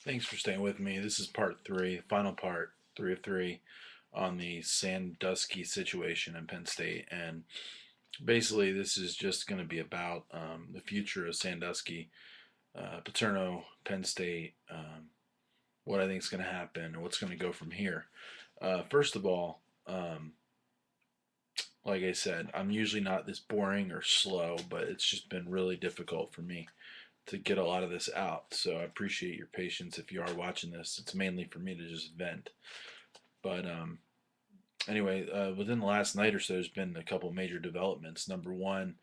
Thanks for staying with me. This is part three, final part, three of three, on the Sandusky situation in Penn State. And basically, this is just going to be about the future of Sandusky, Paterno, Penn State, what I think is going to happen, and what's going to go from here. First of all, like I said, I'm usually not this boring or slow, but it's just been really difficult for me to get a lot of this out. So I appreciate your patience if you are watching this. It's mainly for me to just vent. But anyway, within the last night or so, there's been a couple major developments. Number one,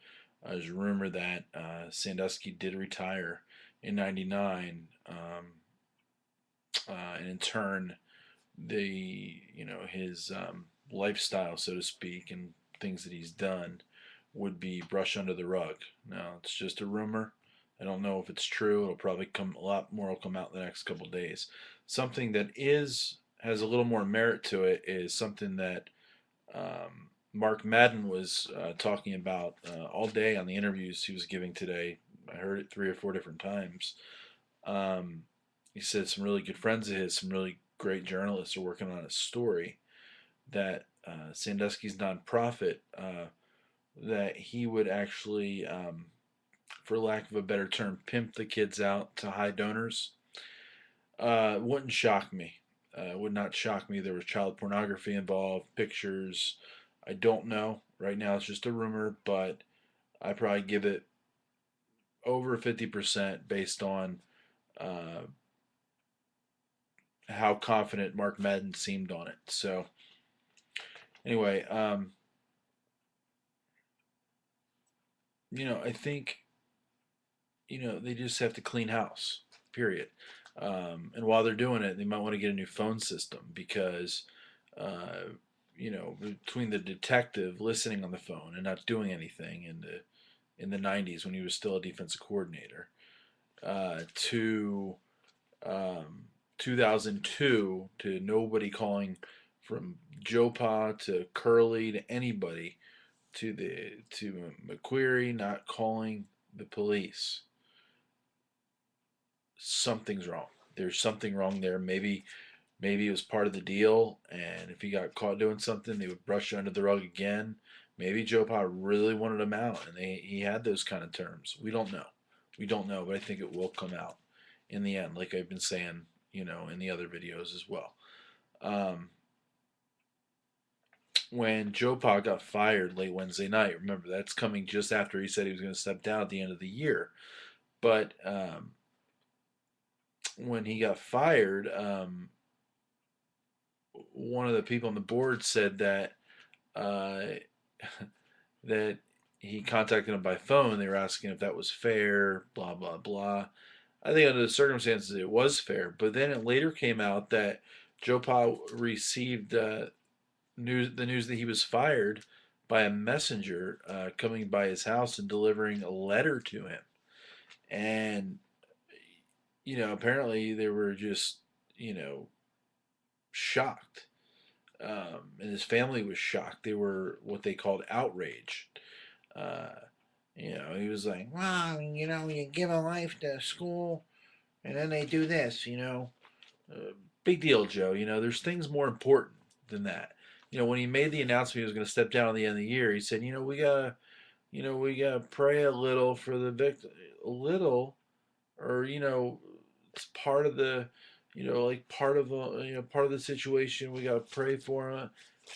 there's a rumor that Sandusky did retire in '99, and in turn, his lifestyle, so to speak, and things that he's done would be brushed under the rug. Now, it's just a rumor. I don't know if it's true. It'll probably come a lot more will come out in the next couple of days. Something that is has a little more merit to it is something that Mark Madden was talking about all day on the interviews he was giving today. I heard it three or four different times. Um, he said some really good friends of his, some really great journalists are working on a story that Sandusky's nonprofit, that he would actually, for lack of a better term, pimp the kids out to high donors. Wouldn't shock me. Would not shock me. There was child pornography involved, pictures. I don't know. Right now, it's just a rumor, but I probably give it over 50% based on uh, how confident Mark Madden seemed on it. So anyway, I think they just have to clean house. Period. And while they're doing it, they might want to get a new phone system because, uh, between the detective listening on the phone and not doing anything in the '90s when he was still a defensive coordinator, to 2002 to nobody calling from Joe Pa to Curly to anybody to McQueary not calling the police. Something's wrong. There's something wrong there. Maybe it was part of the deal, and if he got caught doing something, they would brush it under the rug again. Maybe Joe Pa really wanted him out, and he had those kind of terms. We don't know. We don't know, but I think it will come out in the end, like I've been saying, in the other videos as well. Um, when Joe Pa got fired late Wednesday night, remember that's coming just after he said he was going to step down at the end of the year. But when he got fired, one of the people on the board said that uh, that he contacted him by phone. They were asking if that was fair. Blah blah blah. I think under the circumstances it was fair, but then it later came out that Joe Pa received the news that he was fired by a messenger coming by his house and delivering a letter to him. And apparently they were just shocked, and his family was shocked. They were what they called outraged. Uh, he was like, "Well, you give a life to school, and then they do this." Big deal, Joe. There's things more important than that. When he made the announcement he was going to step down at the end of the year, he said, we gotta pray a little for the victim, a little, or it's part of the, like part of the situation. We gotta pray for him.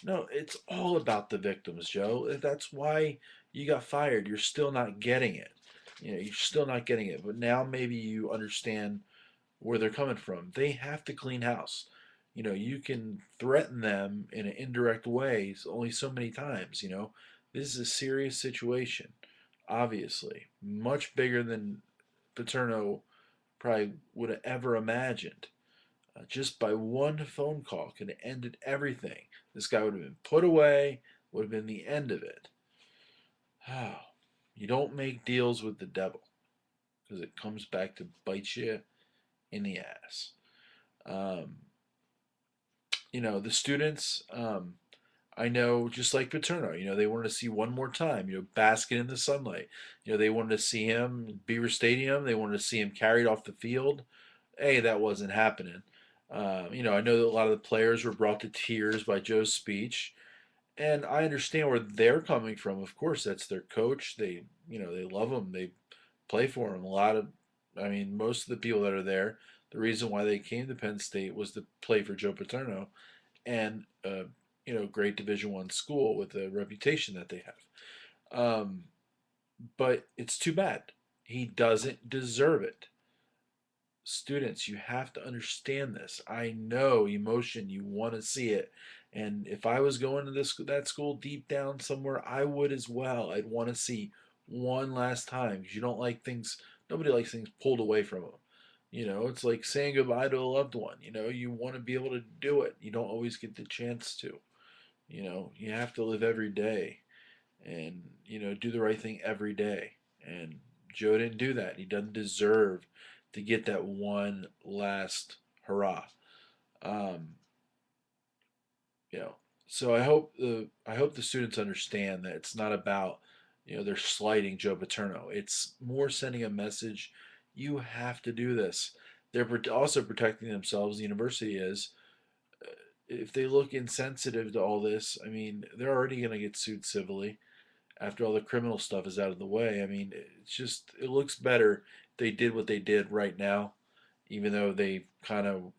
No, it's all about the victims, Joe. That's why you got fired. You're still not getting it. You're still not getting it. But now maybe you understand where they're coming from. They have to clean house. You can threaten them in an indirect way only so many times. This is a serious situation, obviously, much bigger than Paterno probably would have ever imagined. Just by one phone call could have ended everything. This guy would have been put away, would have been the end of it. Oh, you don't make deals with the devil because it comes back to bite you in the ass. Um, the students, I know, just like Paterno, they wanted to see one more time, basking in the sunlight. They wanted to see him in Beaver Stadium. They wanted to see him carried off the field. That wasn't happening. I know that a lot of the players were brought to tears by Joe's speech, and I understand where they're coming from. Of course, that's their coach. They love him. They play for him. Most of the people that are there, the reason why they came to Penn State was to play for Joe Paterno and great Division I school with the reputation that they have. But it's too bad. He doesn't deserve it. Students, you have to understand this. I know emotion, you want to see it. And if I was going to that school deep down somewhere, I would as well. I'd want to see one last time because you don't like things, nobody likes things pulled away from them. It's like saying goodbye to a loved one. You want to be able to do it. You don't always get the chance to. You have to live every day and, do the right thing every day. And Joe didn't do that. He doesn't deserve to get that one last hurrah. Um, you know, so I hope the students understand that it's not about they're slighting Joe Paterno. It's more sending a message. You have to do this. They're also protecting themselves. The university is. If they look insensitive to all this, I mean, they're already going to get sued civilly after all the criminal stuff is out of the way. I mean, it looks better if they did what they did right now, even though they kind of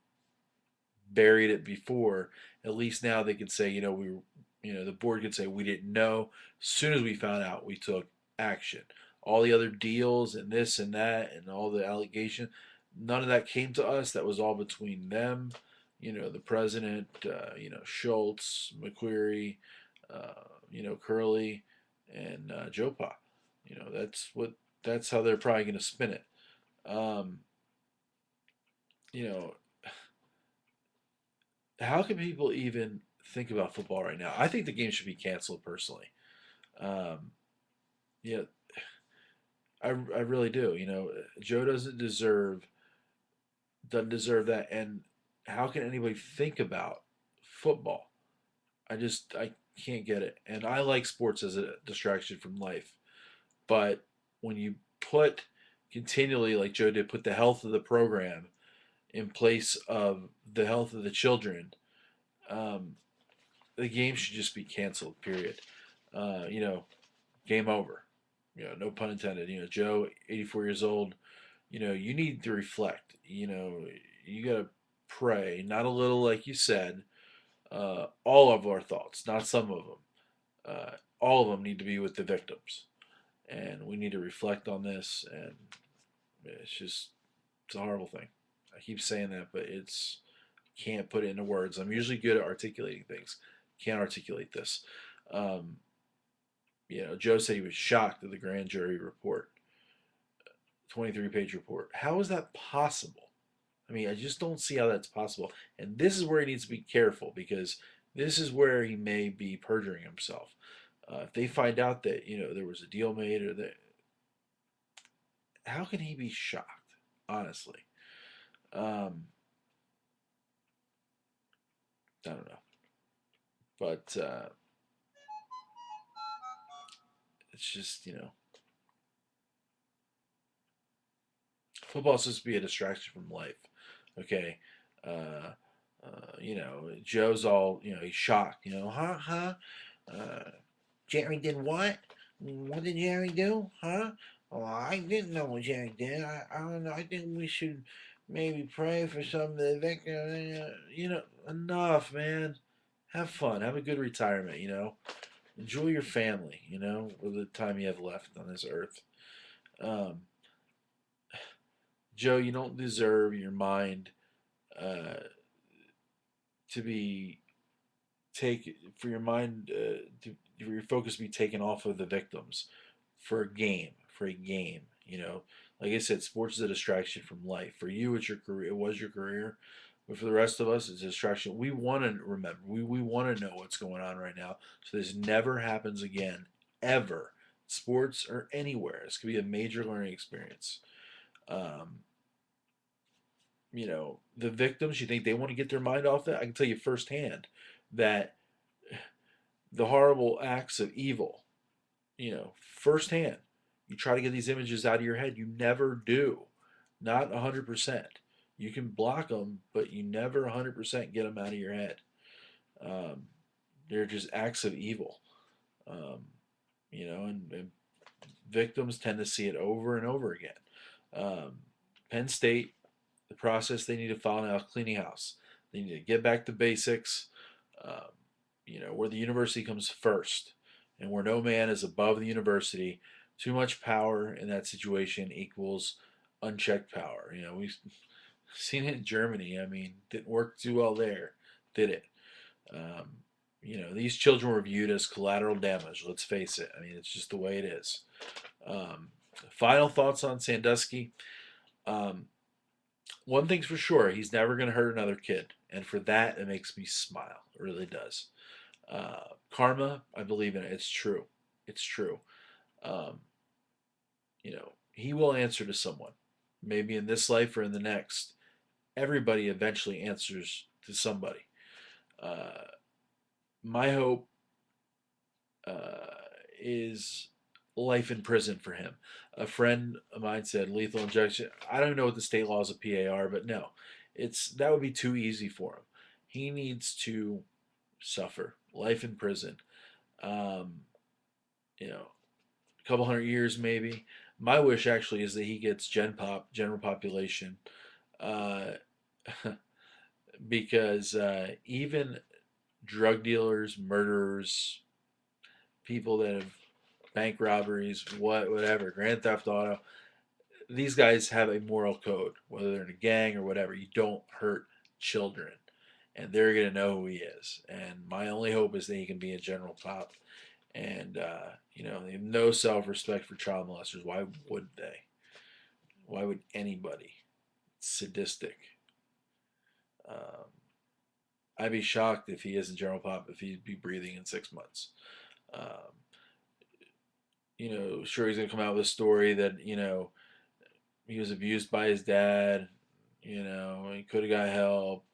buried it before. At least now they can say, the board could say we didn't know. As soon as we found out, we took action. All the other deals and this and that and all the allegation, none of that came to us. That was all between them. The president, Schultz, McQuarrie, Curley, and Joe Pa. That's how they're probably going to spin it. Um, you know, how can people even think about football right now? I think the game should be canceled personally. Um, yeah, I really do. Joe doesn't deserve that. And how can anybody think about football? I can't get it. And I like sports as a distraction from life. But when you put continually, like Joe did, put the health of the program in place of the health of the children, um, the game should just be canceled. Period. Uh, you know, Game over. No pun intended. Joe, 84 years old. You need to reflect. You gotta pray, not a little, like you said. All of our thoughts, not some of them. All of them need to be with the victims, and we need to reflect on this. And it's a horrible thing. I keep saying that, but it's can't put it into words. I'm usually good at articulating things. Can't articulate this. Um, Joe said he was shocked at the grand jury report, 23-page report. How is that possible? I mean, I just don't see how that's possible. And this is where he needs to be careful because this is where he may be perjuring himself. If they find out that there was a deal made, or that, how can he be shocked? Honestly, um, I don't know. But it's just football is supposed to be a distraction from life. Okay. Uh, Joe's all, he's shocked. Huh? Uh, Jerry did what? What did Jerry do? Huh? Oh, I didn't know what Jerry did. I don't know. I think we should maybe pray for some of the victims. Enough, man. Have fun. Have a good retirement. Enjoy your family. With the time you have left on this earth. Um, Joe, you don't deserve your mind uh, to be take for your mind for your focus to be taken off of the victims for a game. Like I said, sports is a distraction from life. For you, it's your career. It was your career, but for the rest of us, it's a distraction. We want to remember. We want to know what's going on right now, so this never happens again, ever. Sports or anywhere. This could be a major learning experience. Um, the victims, you think they want to get their mind off that? I can tell you firsthand that the horrible acts of evil, firsthand, you try to get these images out of your head. You never do. Not 100%. You can block them, but you never 100% get them out of your head. Um, they're just acts of evil. Um, and victims tend to see it over and over again. Um, Penn State, the process they need to follow now is cleaning house. They need to get back to basics, um, where the university comes first and where no man is above the university. Too much power in that situation equals unchecked power. We've seen it in Germany. I mean, didn't work too well there, did it? Um, these children were viewed as collateral damage. Let's face it. I mean, it's just the way it is. Um, Final thoughts on Sandusky. Um, One thing's for sure, he's never going to hurt another kid, and for that, it makes me smile. It really does. Karma, I believe in it. It's true. It's true. Um, he will answer to someone, maybe in this life or in the next. Everybody eventually answers to somebody. Uh, my hope uh, is life in prison for him. A friend of mine said lethal injection. I don't know what the state laws of PA are, but no, that would be too easy for him. He needs to suffer life in prison. Um, a couple hundred years maybe. My wish actually is that he gets general population, uh, because even drug dealers, murderers, people that have bank robberies, whatever, grand theft auto. These guys have a moral code, whether they're in a gang or whatever. You don't hurt children, and they're gonna know who he is. And my only hope is that he can be a general top. And they have no self-respect for child molesters. Why would they? Why would anybody? It's sadistic. Um, I'd be shocked if he isn't general pop if he'd be breathing in 6 months. Um, sure he's gonna come out with a story that he was abused by his dad. He could have got help.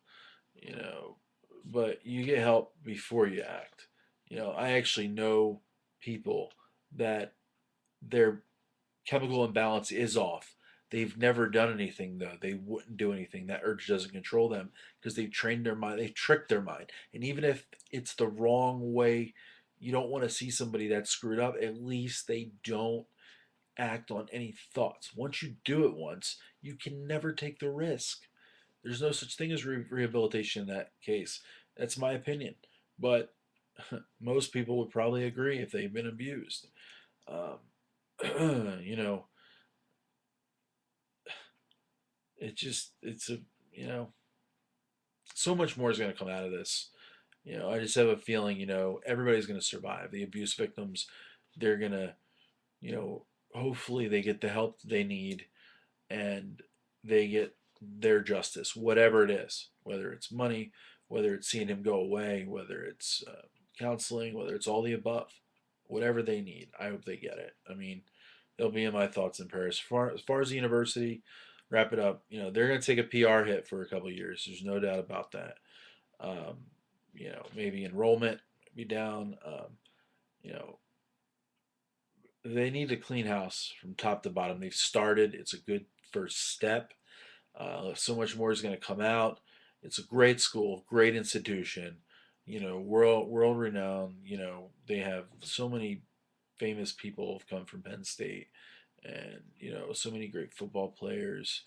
You know, but you get help before you act. I actually know people that their chemical imbalance is off. They've never done anything though. They wouldn't do anything. That urge doesn't control them because they've trained their mind. They've tricked their mind. And even if it's the wrong way, you don't want to see somebody that's screwed up. At least they don't act on any thoughts. Once you do it once, you can never take the risk. There's no such thing as rehabilitation in that case. That's my opinion. But most people would probably agree if they've been abused. Um, you know, it's a, you know, so much more is going to come out of this. I just have a feeling, everybody's going to survive. The abuse victims, they're going to, you know, hopefully they get the help they need and they get their justice, whatever it is, whether it's money, whether it's seeing him go away, whether it's counseling, whether it's all the above, whatever they need. I hope they get it. I mean, they'll be in my thoughts and prayers. As far as the university, wrap it up. They're going to take a PR hit for a couple of years. There's no doubt about that. Um, maybe enrollment be down. You know, they need to clean house from top to bottom. They've started. It's a good first step. So much more is going to come out. It's a great school, great institution. World renowned. They have so many famous people have come from Penn State, and so many great football players.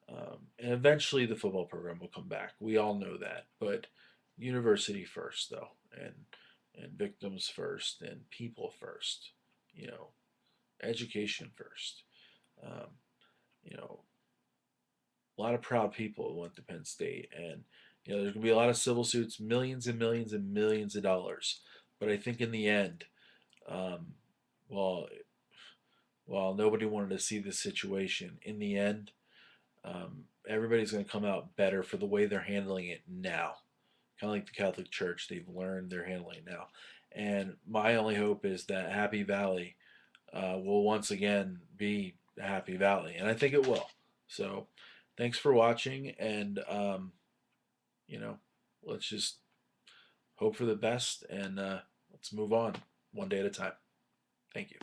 And eventually, the football program will come back. We all know that, but university first, though, and victims first, and people first. You know, education first. Um, you know, a lot of proud people went to Penn State, and there's gonna be a lot of civil suits, millions and millions and millions of dollars. But I think in the end, um, well, while nobody wanted to see this situation, in the end, everybody's going to come out better for the way they're handling it now. Kind of like the Catholic Church, they've learned they're handling it now. And my only hope is that Happy Valley will once again be a Happy Valley, and I think it will. So, thanks for watching, and you know, let's just hope for the best, and let's move on one day at a time. Thank you.